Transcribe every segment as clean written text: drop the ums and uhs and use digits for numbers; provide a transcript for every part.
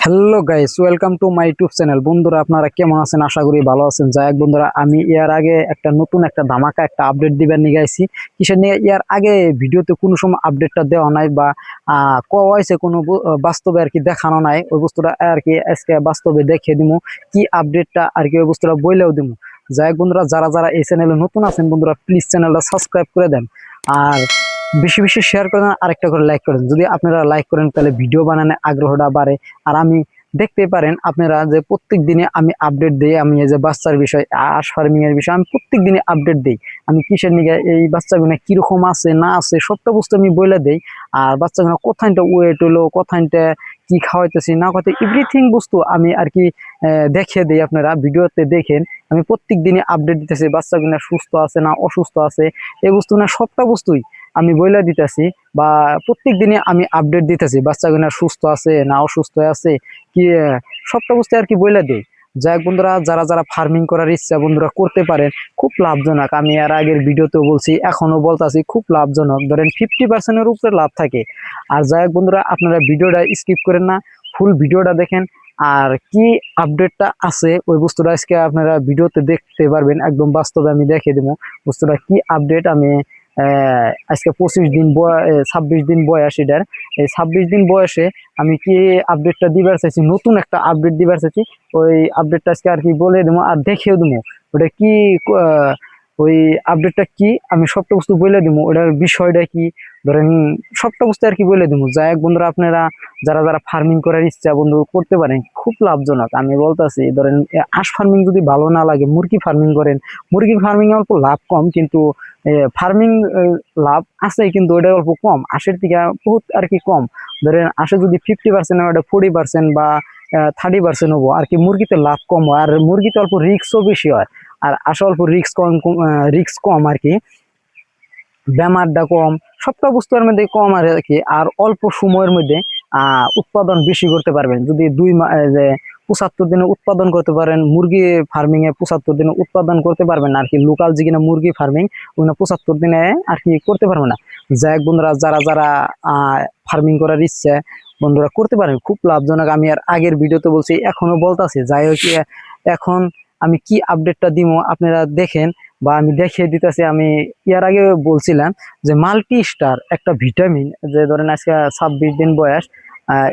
Hello guys, welcome to my YouTube channel. বন্ধুরা, আপনারা কেমন আছেন? আশা করি ভালো আছেন। যাই হোক বন্ধুরা, আমি এর আগে একটা নতুন একটা ধামাকা একটা আপডেট দিবার নিয়ে গাইছি। কিসের নিয়ে? এর আগে ভিডিওতে কোনো সময় আপডেটটা দেওয়া নাই বা হয়েছে কোনো বাস্তবে আর কি দেখানো নাই। ওই বস্তুটা আর কি আজকে বাস্তবে দেখিয়ে দিবো, কি আপডেটটা আর কি ওই বস্তুটা বইলেও দিবো। যাই হোক বন্ধুরা, যারা যারা এই চ্যানেলে নতুন আছেন বন্ধুরা, প্লিজ চ্যানেলটা সাবস্ক্রাইব করে দেন আর বেশি বেশি শেয়ার করে দেন, আরেকটা করে লাইক করেন। যদি আপনারা লাইক করেন তাহলে ভিডিও বানানোর আগ্রহটা বাড়ে। আর আমি দেখতে পারেন আপনারা যে প্রত্যেক দিনে আমি আপডেট দিই। আমি এই যে বাচ্চার বিষয়, হাঁস ফার্মিং এর বিষয় আমি প্রত্যেক দিনে আপডেট দিই। আমি কিসের নিয়ে এই বাচ্চাগুলো কিরকম আছে না আছে সবটা বুঝতে আমি বলে দেই। আর বাচ্চাগুলো কোথায়টা ওয়েট হলো, কোথায়টা কি খাওয়াইতেছি না খাওয়াইতে এভরিথিং বস্তু আমি আর কি দেখিয়ে দিই। আপনারা ভিডিওতে দেখেন আমি প্রত্যেক দিনে আপডেট দিতেছি, বাচ্চাগুলো সুস্থ আছে না অসুস্থ আছে এই বস্তু না সবটা বস্তুই আমি বইলা দিতেছি। বা প্রত্যেক দিনে আমি আপডেট দিতেছি, বাচ্চাগুলো সুস্থ আছে না অসুস্থ আছে কি সবটা বুঝতে আর কি বইলা দিই। যাই হোক বন্ধুরা, যারা যারা ফার্মিং করার ইচ্ছা বন্ধুরা করতে পারেন, খুব লাভজনক। আমি এর আগের ভিডিওতেও বলছি, এখনো বলতেছি, খুব লাভজনক। ধরেন 50%-এর উপরে লাভ থাকে। আর যাই হোক বন্ধুরা, আপনারা ভিডিওটা স্কিপ করেন না, ফুল ভিডিওটা দেখেন। আর কি আপডেটটা আছে ওই বস্তুটা আজকে আপনারা ভিডিওতে দেখতে পারবেন, একদম বাস্তবে আমি দেখিয়ে দেবো বস্তুটা কি আপডেট। আমি আজকে 25 দিন 26 দিন বয়স এটার। এই 26 দিন বয়সে আমি কি আপডেটটা দিবার চাইছি, নতুন একটা আপডেট দিবার চাইছি। ওই আপডেটটা আজকে আর কি বলে দেবো আর দেখিয়ে দেবো ওটা কি। ওই আপডেটটা কি আমি সবটা বস্তু বলে দেবো, ওটার বিষয়টা কি ধরেন সবটা বস্তু আর কি বলে দেবো। যাই হোক বন্ধুরা, আপনারা যারা যারা ফার্মিং করার ইচ্ছা বন্ধু করতে পারেন, খুব লাভজনক। আমি বলতেছি, ধরেন হাঁস ফার্মিং যদি ভালো না লাগে মুরগি ফার্মিং করেন। মুরগি ফার্মিং অল্প লাভ কম, কিন্তু ফার্মিং লাভ আছে কিন্তু ওটা অল্প কম, হাঁসের থেকে বহুত আর কি কম। ধরেন হাঁসে যদি 50% হয়, ওটা 40% বা 30% হবো আর কি। মুরগিতে লাভ কম হয়, আর মুরগিতে অল্প রিস্কও বেশি হয়। আর হাঁসে অল্প রিস্ক কম আর কি, বেমারটা কম, সবটা বস্তুর মধ্যে কম আর কি। আর অল্প সময়ের মধ্যে উৎপাদন বেশি করতে পারবেন। যদি 75 দিনে উৎপাদন করতে পারেন, মুরগি ফার্মিং এ 75 দিনে উৎপাদন করতে পারবেন না আর কি। লোকাল যে কিনা মুরগি ফার্মিং ওগুলো 75 দিনে আর কি করতে পারবে না। যাই হোক বন্ধুরা, যারা যারা ফার্মিং করার ইচ্ছে বন্ধুরা করতে পারেন, খুব লাভজনক। আমি আর আগের ভিডিওতে বলছি, এখনো বলতেছি। যাই হোক, এখন আমি কি আপডেটটা দিব আপনারা দেখেন বা আমি দেখিয়ে দিতেছি। আমি এর আগে বলছিলাম যে মাল্টি স্টার একটা ভিটামিন, যে ধরেন আজকে 26 দিন বয়স,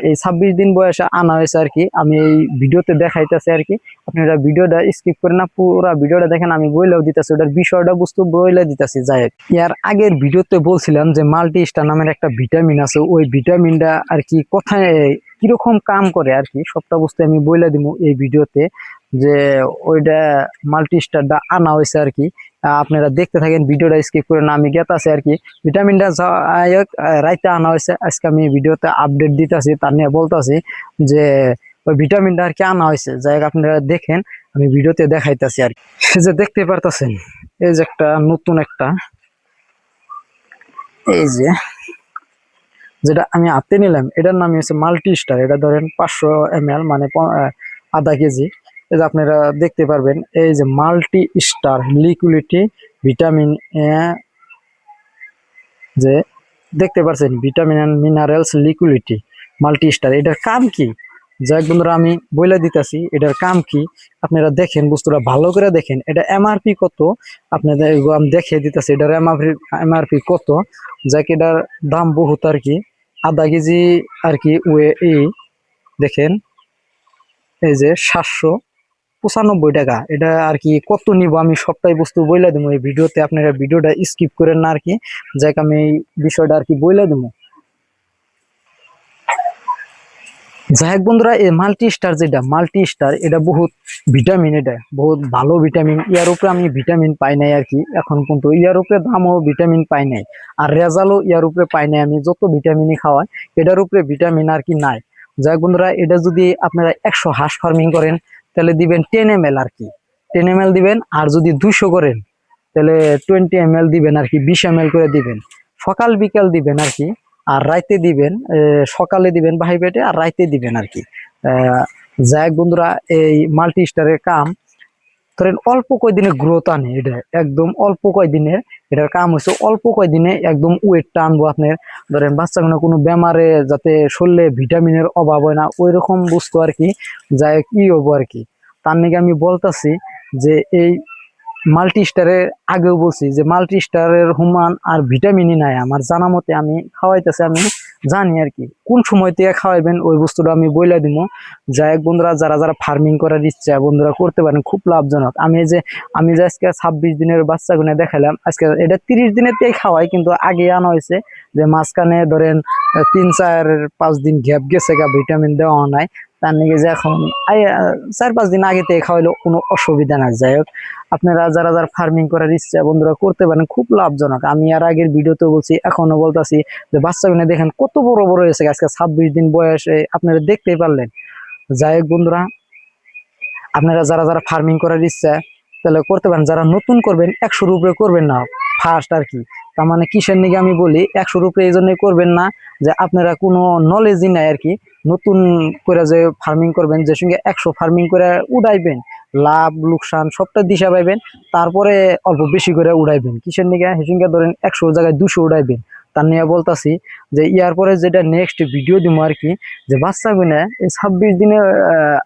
এই 26 দিন বয়সে আনা হয়েছে আর কি। আমি এই ভিডিওতে দেখাইতেছি আর কি। আপনারা ভিডিওটা স্কিপ করে না, পুরো ভিডিওটা দেখেন। আমি বইলেও দিতেছি, ওটার বিষয়টা বস্তু বইলে দিতেছি। যাই হোক, এর আগের ভিডিওতে বলছিলাম যে মাল্টি স্টার নামের একটা ভিটামিন আছে। ওই ভিটামিনটা আর কি কোথায় কিরকম কাম করে আর কি সবটা বস্তু আমি বইলে দিব এই ভিডিওতে। যে ওইটা মাল্টি স্টারটা আনা হয়েছে আর কি। আপনারা দেখতে থাকেন, ভিডিওটা স্কিপ করে না, আমি গেতাছি আর কি। ভিটামিনটা রাইতে আনা হয়েছে, আজকে আমি ভিডিওতে আপডেট দিতেছি, তার নিয়ে বলতেছি যে ওই ভিটামিনটা আর কি আনা হয়েছে। যাই হোক, আপনারা দেখেন, আমি ভিডিওতে দেখাইতেছি আর কি। এই যে দেখতে পারতেছেন, এই যে একটা নতুন একটা, এই যে যেটা আমি হাতে নিলাম, এটার নাম হচ্ছে মাল্টি স্টার। এটা ধরেন 500 ml, মানে আধা কেজি। এই যে আপনারা দেখতে পারবেন, এই যে মাল্টি স্টার লিকুইডিটি ভিটামিন যে দেখতে পাচ্ছেন, vitamin and minerals liquidity multi star. এটার কাম কি? যাই বন্ধুরা, আমি বলে দিতেছি এটার কাম কি। আপনারা দেখেন, বস্তুটা ভালো করে দেখেন। এটা এমআরপি কত আপনাদের আমি দেখিয়ে দিতেছি। এটার এমআরপি কত, যাকে এটার দাম বহুত আর কি। আধা কেজি আর কি এই দেখেন, এই যে 795 টাকা। এটা আর কি কত নিব আমি সবটাই বস্তু বইলা দেবো এই ভিডিওতে। আপনারা ভিডিওটা স্কিপ করেন না আর কি। যাক, আমি এই বিষয়টা আর কি বইলা দেবো। যাই হোক বন্ধুরা, এই মাল্টি স্টার যেটা মাল্টি স্টার, এটা বহুত ভিটামিন, এটা বহুত ভালো ভিটামিন। ইয়ার উপরে আমি ভিটামিন পাই নাই আর কি এখন পর্যন্ত। ইয়ার উপরে দামও ভিটামিন পাই নাই, আর রেজাল্টও ইয়ার উপরে পাই নাই। আমি যত ভিটামিনই খাওয়াই, এটার উপরে ভিটামিন আর কি নাই। যাই হোক বন্ধুরা, এটা যদি আপনারা 100 হাঁস ফার্মিং করেন তাহলে দিবেন 10 ml আর কি, 10 ml দিবেন। আর যদি 200 করেন তাহলে 20 ml দিবেন আর কি, 20 ml করে দিবেন। সকাল বিকাল দিবেন আর কি। আর রাইতে দিবেন, সকালে দিবেন বাহি পেটে, আর রাইতে দিবেন আর কি। যাই হোক বন্ধুরা, এই মাল্টি স্টারের কাম ধরেন অল্প কয়দিনের গ্রোথ আনে। এটা একদম অল্প কয়দিনের এটার কাম হচ্ছে অল্প কয়দিনে একদম ওয়েটটা আনবো। আপনার ধরেন বাচ্চাগুলো কোনো বেমারে যাতে শরীরে ভিটামিনের অভাব হয় না, ওই রকম বস্তু আর কি যাই কি হবো আর কি। তার নাকি আমি বলতাছি যে এই মাল্টি স্টারের আগেও বলছি যে মাল্টি স্টারের হুমান আর ভিটামিনই নাই আমার জানা মতে। আমি খাওয়াইতেছি, আমি জানি আর কি কোন সময় থেকে খাওয়াইবেন ওই বস্তুটা আমি বইলা দিব। যাই হোক বন্ধুরা, যারা যারা ফার্মিং করার ইচ্ছা বন্ধুরা করতে পারেন, খুব লাভজনক। আমি যে আজকে 26 দিনের বাচ্চাগুলো দেখালাম, আজকে এটা 30 দিনের থেকে খাওয়াই, কিন্তু আগে আনা হয়েছে যে মাঝখানে ধরেন 3-4-5 দিন গ্যাপ গেছে, ভিটামিন দেওয়া নাই। তার নাকি যে এখন 4-5 দিন আগে থেকে খাওয়াইলেও কোনো অসুবিধা নাই। যাই হোক, আপনারা যারা যারা ফার্মিং করার ইচ্ছা বন্ধুরা করতে পারেন, খুব লাভজনক। আমি আর আগের ভিডিওতে বলছি, এখনো বলতাছি যে বাচ্চাগুলো দেখেন কত বড় বড় হয়েছে, আজকে 26 দিন বয়সে আপনারা দেখতেই পারলেন। যাই হোক বন্ধুরা, আপনারা যারা যারা ফার্মিং করার ইচ্ছা তাহলে করতে পারেন। যারা নতুন করবেন 100-র উপরে করবেন না ফার্স্ট আর কি। তার মানে কিসের নিকে আমি বলি 100-র উপরে এই জন্যই করবেন না যে আপনারা কোনো নলেজই নাই আর কি। নতুন করে যে ফার্মিং করবেন, যে সঙ্গে 100 ফার্মিং করে উড়াইবেন, লাভ লোকসান সবটা দিশা পাইবেন, তারপরে অল্প বেশি করে উড়াইবেন। কিসের নিকে সে সঙ্গে ধরেন 100 জায়গায় 200 উড়াইবেন। তার নিয়ে বলতাছি যে ইয়ার পরে যেটা নেক্সট ভিডিও দিব আর কি, যে বাচ্চা গুনা এই 26 দিনে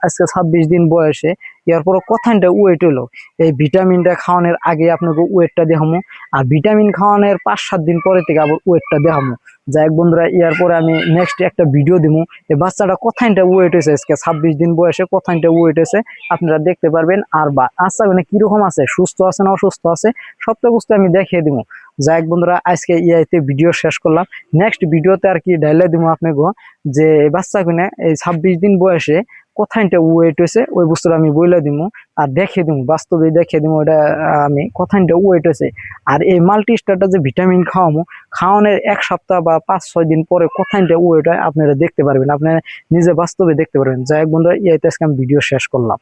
আজকে 26 দিন বয়সে ইয়ার পরে কথাটা ওয়েট হলো, এই ভিটামিনটা খাওয়ানোর আগে আপনাকে ওয়েটটা দেখামো, আর ভিটামিন খাওয়ানোর 5-7 দিন পরে থেকে আবার ওয়েটটা দেখামো। যাই হোক বন্ধুরা, ইয়ার পরে আমি নেক্সট একটা ভিডিও দিব, এই বাচ্চাটা কথাটা ওয়েট হয়েছে আজকে 26 দিন বয়সে, কথাটা ওয়েট হয়েছে আপনারা দেখতে পারবেন। আর বাচ্চা মানে কিরকম আছে, সুস্থ আছে না অসুস্থ আছে, সবটা বস্তু আমি দেখিয়ে দিব। যাই হোক বন্ধুরা, আজকে ইয়াতে ভিডিও শেষ করলাম। নেক্সট ভিডিওতে আর কি ডাইলে দিব আপনাকে যে বাচ্চা কিনে এই 26 দিন বয়সে কথাইটা ওয়েট হয়েছে, ওই বস্তুটা আমি বইলে দিব আর দেখিয়ে দিব, বাস্তবে দেখিয়ে দিব ওটা আমি কথাইটা ওয়েট হয়েছে। আর এই মাল্টি স্টারটা যে ভিটামিন খাওয়ানোর 1 সপ্তাহ বা 5-6 দিন পরে কথাইটা ওয়েট হয়, আপনারা দেখতে পারবেন, আপনারা নিজে বাস্তবে দেখতে পারবেন। যাই হোক বন্ধুরা, ইয়াতে আজকে আমি ভিডিও শেষ করলাম।